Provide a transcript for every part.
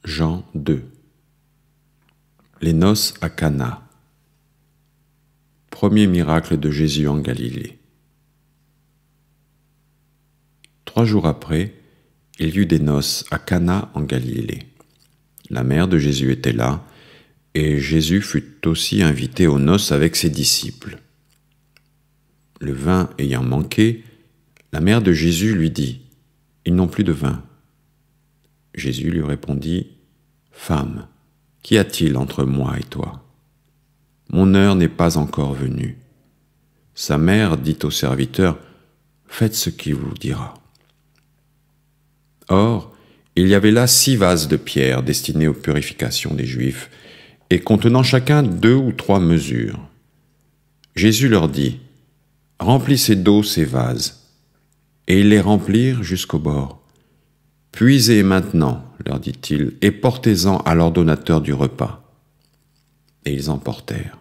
Jean 2. Les noces à Cana. Premier miracle de Jésus en Galilée. 3 jours après, il y eut des noces à Cana en Galilée. La mère de Jésus était là, et Jésus fut aussi invité aux noces avec ses disciples. Le vin ayant manqué, la mère de Jésus lui dit : « Ils n'ont plus de vin. » Jésus lui répondit : « Femme, qu'y a-t-il entre moi et toi ? Mon heure n'est pas encore venue. » Sa mère dit au serviteur : « Faites ce qu'il vous dira. » Or, il y avait là 6 vases de pierre destinés aux purifications des Juifs, et contenant chacun 2 ou 3 mesures. Jésus leur dit : « Remplissez d'eau ces vases. » Et ils les remplirent jusqu'au bord. « Puisez maintenant, leur dit-il, et portez-en à l'ordonnateur du repas. » Et ils emportèrent.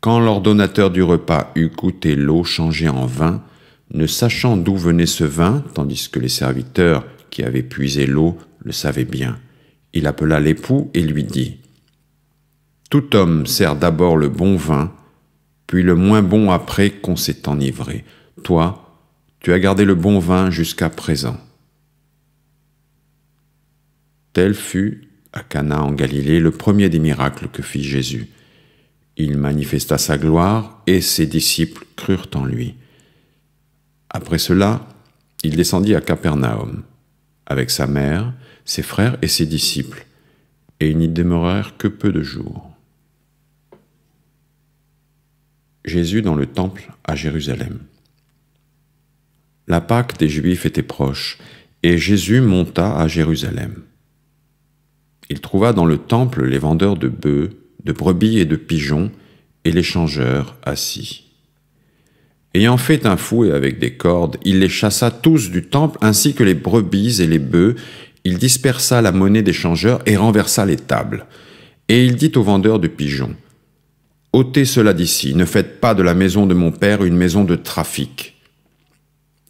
Quand l'ordonnateur du repas eut goûté l'eau changée en vin, ne sachant d'où venait ce vin, tandis que les serviteurs qui avaient puisé l'eau le savaient bien, il appela l'époux et lui dit : « Tout homme sert d'abord le bon vin, puis le moins bon après qu'on s'est enivré. Toi, tu as gardé le bon vin jusqu'à présent. » Tel fut, à Cana en Galilée, le premier des miracles que fit Jésus. Il manifesta sa gloire, et ses disciples crurent en lui. Après cela, il descendit à Capernaum, avec sa mère, ses frères et ses disciples, et ils n'y demeurèrent que peu de jours. Jésus dans le temple à Jérusalem. La Pâque des Juifs était proche, et Jésus monta à Jérusalem. Il trouva dans le temple les vendeurs de bœufs, de brebis et de pigeons, et les changeurs assis. Ayant fait un fouet avec des cordes, il les chassa tous du temple, ainsi que les brebis et les bœufs. Il dispersa la monnaie des changeurs et renversa les tables. Et il dit aux vendeurs de pigeons : « Ôtez cela d'ici, ne faites pas de la maison de mon Père une maison de trafic. »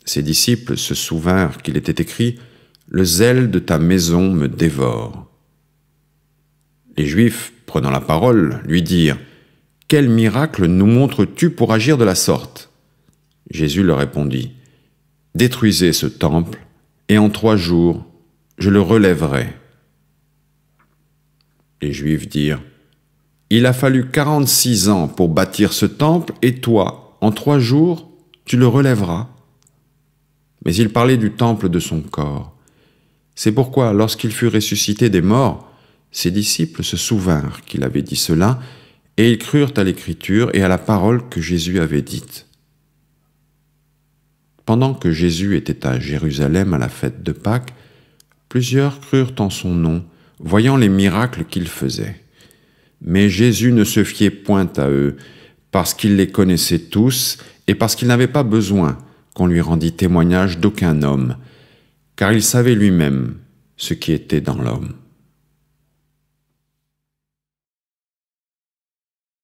Ses disciples se souvinrent qu'il était écrit : « Le zèle de ta maison me dévore. » Les Juifs, prenant la parole, lui dirent : « Quel miracle nous montres-tu pour agir de la sorte ?» Jésus leur répondit : « Détruisez ce temple, et en 3 jours, je le relèverai. » Les Juifs dirent : « Il a fallu 46 ans pour bâtir ce temple, et toi, en 3 jours, tu le relèveras. » Mais il parlait du temple de son corps. C'est pourquoi, lorsqu'il fut ressuscité des morts, ses disciples se souvinrent qu'il avait dit cela, et ils crurent à l'Écriture et à la parole que Jésus avait dite. Pendant que Jésus était à Jérusalem à la fête de Pâques, plusieurs crurent en son nom, voyant les miracles qu'il faisait. Mais Jésus ne se fiait point à eux, parce qu'il les connaissait tous, et parce qu'il n'avait pas besoin qu'on lui rendît témoignage d'aucun homme, car il savait lui-même ce qui était dans l'homme.